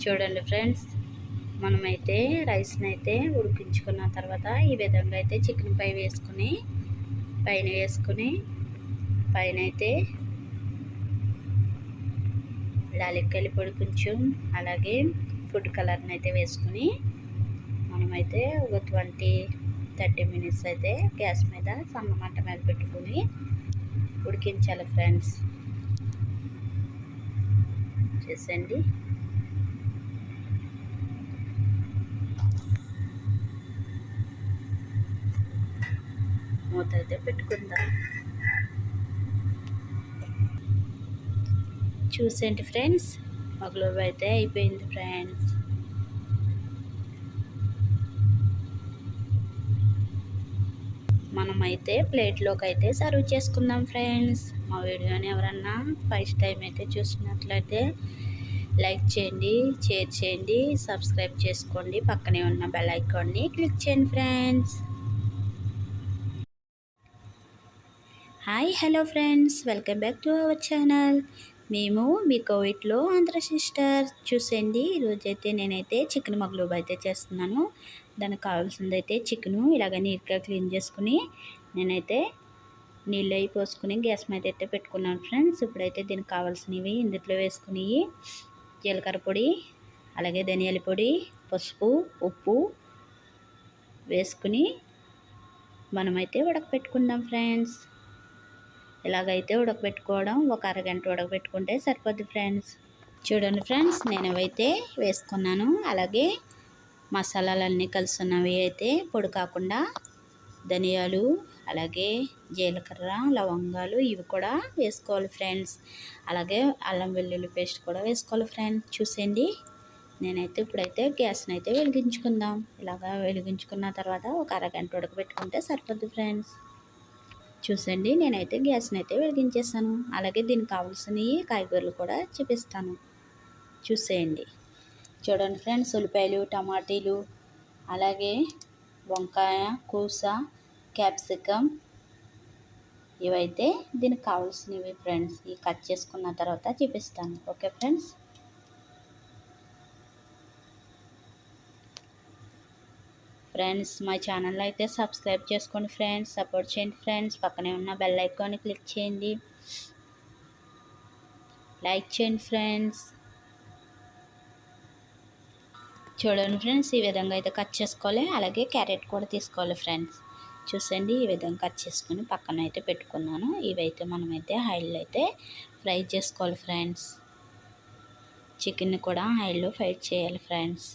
చూడండి ఫ్రెండ్స్, మనమైతే రైస్ని అయితే ఉడికించుకున్న తర్వాత ఈ విధంగా అయితే చికెన్ పై వేసుకుని పైన అయితే లాలిక్కలి పొడి కొంచెం అలాగే ఫుడ్ కలర్ని అయితే వేసుకుని మనమైతే ఒక 20-30 మినిట్స్ అయితే గ్యాస్ మీద సన్న మంట మీద పెట్టుకుని ఉడికించాలి ఫ్రెండ్స్. చేసండి. మూత అయితే పెట్టుకుందాం. చూసేంటి ఫ్రెండ్స్, మగ్గులోబీ అయితే అయిపోయింది ఫ్రెండ్స్. మనమైతే ప్లేట్లోకి అయితే సర్వ్ చేసుకుందాం ఫ్రెండ్స్. మా వీడియోని ఎవరన్నా ఫస్ట్ టైం అయితే చూసినట్లయితే లైక్ చేయండి, షేర్ చేయండి, సబ్స్క్రైబ్ చేసుకోండి. పక్కనే ఉన్న బెల్ ఐకాన్ని క్లిక్ చేయండి friends. Hi hello friends, welcome back to our channel. మేము మీ కోవిడ్లో ఆంధ్ర సిస్టర్. చూసేయండి, ఈరోజైతే నేనైతే చికెన్ మగ్గులోబీ అయితే చేస్తున్నాను. దానికి కావాల్సింది అయితే చికెను ఇలాగ నీట్గా క్లీన్ చేసుకుని నేనైతే నీళ్ళు అవి పోసుకుని గ్యాస్ మీద అయితే పెట్టుకున్నాను ఫ్రెండ్స్. ఇప్పుడైతే దీనికి కావాల్సినవి ఇందులో వేసుకుని జీలకర్ర పొడి అలాగే ధనియాల పొడి, పసుపు, ఉప్పు వేసుకుని మనమైతే ఉడకపెట్టుకుందాం ఫ్రెండ్స్. ఇలాగైతే ఉడకబెట్టుకోవడం ఒక అరగంట ఉడకబెట్టుకుంటే సరిపోద్ది ఫ్రెండ్స్. చూడండి ఫ్రెండ్స్, నేను అవైతే వేసుకున్నాను. అలాగే మసాలాలన్నీ కలుసున్నవి అయితే పొడి కాకుండా ధనియాలు అలాగే జీలకర్ర, లవంగాలు ఇవి కూడా వేసుకోవాలి ఫ్రెండ్స్. అలాగే అల్లం వెల్లుల్లి పేస్ట్ కూడా వేసుకోవాలి ఫ్రెండ్స్. చూసేయండి, నేనైతే ఇప్పుడైతే గ్యాస్ని అయితే వెలిగించుకుందాం. ఇలాగా వెలిగించుకున్న తర్వాత ఒక అరగంట ఉడకబెట్టుకుంటే సరిపోద్ది ఫ్రెండ్స్. చూసండి, నేనైతే గ్యాస్ని అయితే వెలిగించేస్తాను. అలాగే దీనికి కావాల్సినవి కాయగూరలు కూడా చూపిస్తాను. చూసేయండి. చూడండి ఫ్రెండ్స్, ఉల్లిపాయలు, టమాటీలు అలాగే వంకాయ, కూస, క్యాప్సికమ్ ఇవైతే దీనికి కావాల్సినవి ఫ్రెండ్స్. ఇవి కట్ చేసుకున్న తర్వాత చూపిస్తాను. Okay friends. ఫ్రెండ్స్, మా ఛానల్ అయితే సబ్స్క్రైబ్ చేసుకోండి ఫ్రెండ్స్, సపోర్ట్ చేయండి ఫ్రెండ్స్. పక్కనే ఉన్న బెల్ ఐకాన్ని క్లిక్ చేయండి, లైక్ చేయండి ఫ్రెండ్స్. చూడండి ఫ్రెండ్స్, ఈ విధంగా అయితే కట్ చేసుకోవాలి. అలాగే క్యారెట్ కూడా తీసుకోవాలి ఫ్రెండ్స్. చూసండి, ఈ విధంగా కట్ చేసుకుని పక్కన అయితే పెట్టుకున్నాను. ఇవైతే మనమైతే ఆయిల్లో అయితే ఫ్రై చేసుకోవాలి ఫ్రెండ్స్. చికెన్ కూడా ఆయిల్లో ఫ్రై చేయాలి ఫ్రెండ్స్.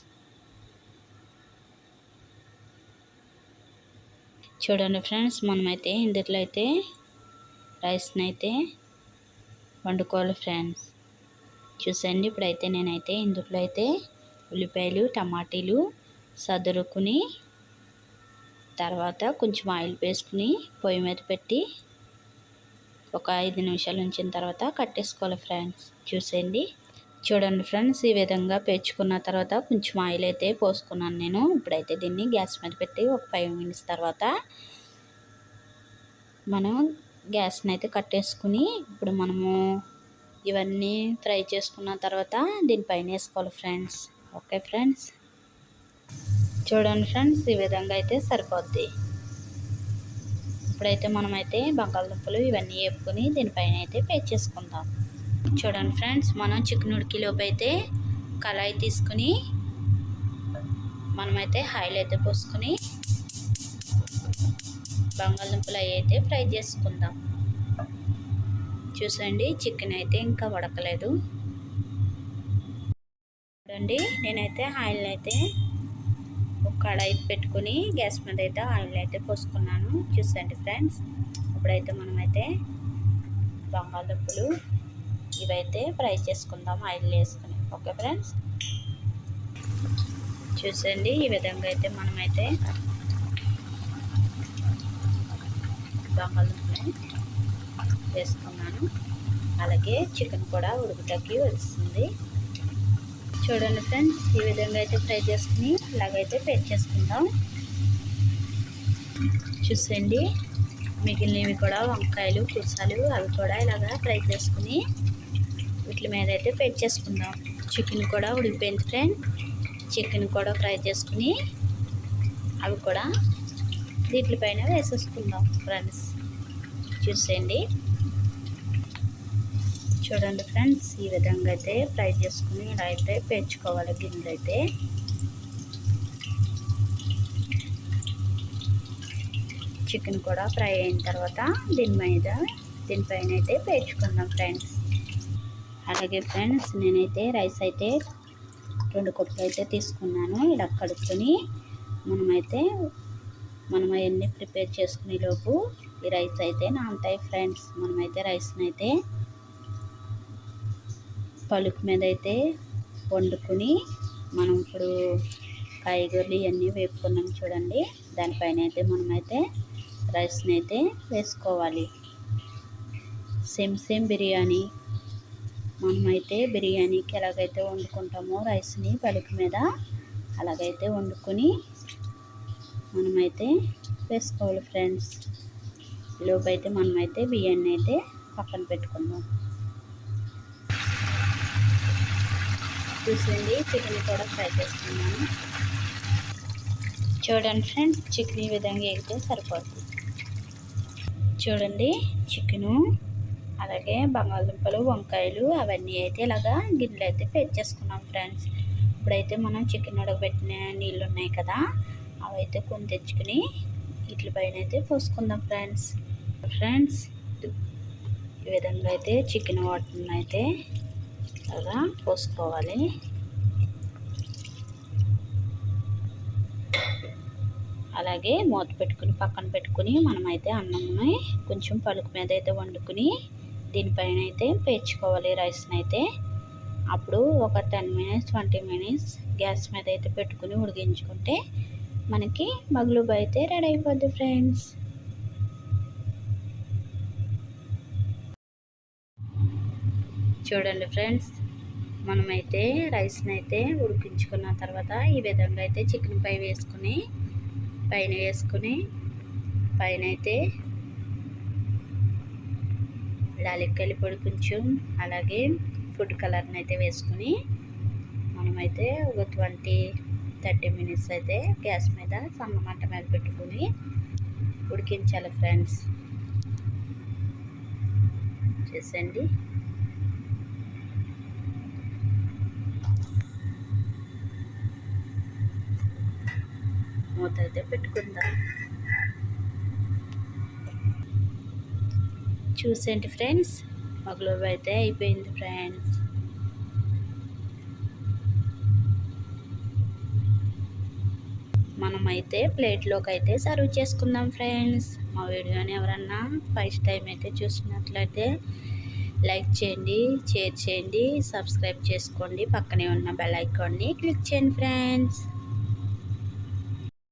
చూడండి ఫ్రెండ్స్, మనమైతే ఇందులో అయితే రైస్ని అయితే వండుకోవాలి ఫ్రెండ్స్. చూసండి, ఇప్పుడైతే నేనైతే ఇందులో అయితే ఉల్లిపాయలు, టమాటీలు సదురుకుని తర్వాత కొంచెం ఆయిల్ వేసుకుని పొయ్యి మీద పెట్టి ఒక 5 నిమిషాలు ఉంచిన తర్వాత కట్టేసుకోవాలి ఫ్రెండ్స్. చూడండి ఫ్రెండ్స్, ఈ విధంగా పేర్చుకున్న తర్వాత కొంచెం ఆయిల్ అయితే పోసుకున్నాను నేను. ఇప్పుడైతే దీన్ని గ్యాస్ మీద పెట్టి ఒక 5 మినిట్స్ తర్వాత మనం గ్యాస్ని అయితే కట్టేసుకుని ఇప్పుడు మనము ఇవన్నీ ఫ్రై చేసుకున్న తర్వాత దీనిపైన వేసుకోవాలి ఫ్రెండ్స్. Okay friends. చూడండి ఫ్రెండ్స్, ఈ విధంగా అయితే సరిపోద్ది. ఇప్పుడైతే మనమైతే బంగాళదుంపలు ఇవన్నీ వేపుకొని దీనిపైన అయితే పేర్చేసుకుందాం. చూడండి ఫ్రెండ్స్, మనం చికెన్ ఉడికిలోపు అయితే కళాయి తీసుకుని మనమైతే ఆయిల్ అయితే పోసుకొని బంగాళదుంపలు అవి అయితే ఫ్రై చేసుకుందాం. చూసండి, చికెన్ అయితే ఇంకా ఉడకలేదు. చూడండి, నేనైతే ఆయిల్ అయితే ఒక కళాయి పెట్టుకుని గ్యాస్ మీద అయితే ఆయిల్ అయితే పోసుకున్నాను. చూసండి ఫ్రెండ్స్, ఇప్పుడైతే మనమైతే బంగాళదుంపలు ఇవైతే ఫ్రై చేసుకుందాం ఆయిల్ వేసుకుని. Okay friends. చూసండి, ఈ విధంగా అయితే మనమైతే బంగాళదుంపని వేసుకున్నాను. అలాగే చికెన్ కూడా ఉడుకుటకి వస్తుంది. చూడండి ఫ్రెండ్స్, ఈ విధంగా అయితే ఫ్రై చేసుకుని ఇలాగైతే పేస్ట్ చేసుకుందాం. చూసండి, మిగిలినవి కూడా వంకాయలు, కూసాలు అవి కూడా ఇలాగా ఫ్రై చేసుకుని వీటి మీద అయితే పేస్ట్ చేసుకుందాం. చికెన్ కూడా ఉడికిపోయింది ఫ్రెండ్. చికెన్ కూడా ఫ్రై చేసుకుని అవి కూడా వీటిపైన వేసేసుకుందాం ఫ్రెండ్స్. చూసేయండి, చూడండి ఫ్రెండ్స్, ఈ విధంగా అయితే ఫ్రై చేసుకుని ఇలా అయితే పేర్చుకోవాలి గిన్నెలు అయితే. చికెన్ కూడా ఫ్రై అయిన తర్వాత దీనిపైన అయితే పేర్చుకుందాం ఫ్రెండ్స్. అలాగే ఫ్రెండ్స్, నేనైతే రైస్ అయితే 2 కప్పులు అయితే తీసుకున్నాను. ఇలా కడుక్కొని మనం అవన్నీ ప్రిపేర్ చేసుకునే లోపు ఈ రైస్ అయితే నానతాయి ఫ్రెండ్స్. మనమైతే రైస్ని అయితే పలుకు మీద అయితే వండుకొని మనం ఇప్పుడు కాయగూరలు ఇవన్నీ వేపుకున్నాం చూడండి. దానిపైన అయితే మనమైతే రైస్ని అయితే వేసుకోవాలి. సేమ్ బిర్యానీ మనమైతే బిర్యానీకి ఎలాగైతే వండుకుంటామో రైస్ని పలుకు మీద అలాగైతే వండుకొని మనమైతే వేసుకోవాలి ఫ్రెండ్స్. ఈలోపు అయితే మనమైతే బియ్యాన్ని అయితే పక్కన పెట్టుకుందాం. చూసింది, చికెన్ కూడా ఫ్రై చేసుకున్నాను. చూడండి ఫ్రెండ్స్, చికెన్ ఈ విధంగా వేగితే సరిపోతుంది. చూడండి, చికెను అలాగే బంగాళదుంపలు, వంకాయలు అవన్నీ అయితే ఇలాగా గిన్నెలు అయితే పేర్చేసుకున్నాం ఫ్రెండ్స్. ఇప్పుడైతే మనం చికెన్ ఉడకబెట్టిన నీళ్ళు ఉన్నాయి కదా, అవైతే కొన్ని తెచ్చుకుని వీటిపైన అయితే పోసుకుందాం ఫ్రెండ్స్. ఈ విధంగా అయితే చికెన్ వాటర్ని అయితే అలా పోసుకోవాలి. అలాగే మూత పెట్టుకుని పక్కన పెట్టుకుని మనమైతే అన్నంని కొంచెం పలుకు మీద అయితే వండుకుని దీనిపైన అయితే పేర్చుకోవాలి రైస్ని అయితే. అప్పుడు ఒక 10 మినిట్స్ 20 మినిట్స్ గ్యాస్ మీద అయితే పెట్టుకుని ఉడికించుకుంటే మనకి మగ్లుబ్ అయితే రెడీ అయిపోద్ది ఫ్రెండ్స్. చూడండి ఫ్రెండ్స్, మనమైతే రైస్ని అయితే ఉడికించుకున్న తర్వాత ఈ విధంగా అయితే చికెన్ వేసుకుని పైన అయితే యాలక్కాయల పొడి కొంచెం అలాగే ఫుడ్ కలర్ని అయితే వేసుకుని మనమైతే ఒక 20-30 మినిట్స్ అయితే గ్యాస్ మీద సన్న మంట మీద పెట్టుకుని ఉడికించాలి ఫ్రెండ్స్. చేసండి, మూత అయితే పెట్టుకుందాం. చూసేంటి ఫ్రెండ్స్, మగ్లుబ్ అయితే అయిపోయింది ఫ్రెండ్స్. మనమైతే ప్లేట్లోకి అయితే సర్వ్ చేసుకుందాం ఫ్రెండ్స్. మా వీడియోని ఎవరన్నా ఫస్ట్ టైం అయితే చూసినట్లయితే లైక్ చేయండి, షేర్ చేయండి, సబ్స్క్రైబ్ చేసుకోండి. పక్కనే ఉన్న బెల్ ఐకాన్ని క్లిక్ చేయండి ఫ్రెండ్స్.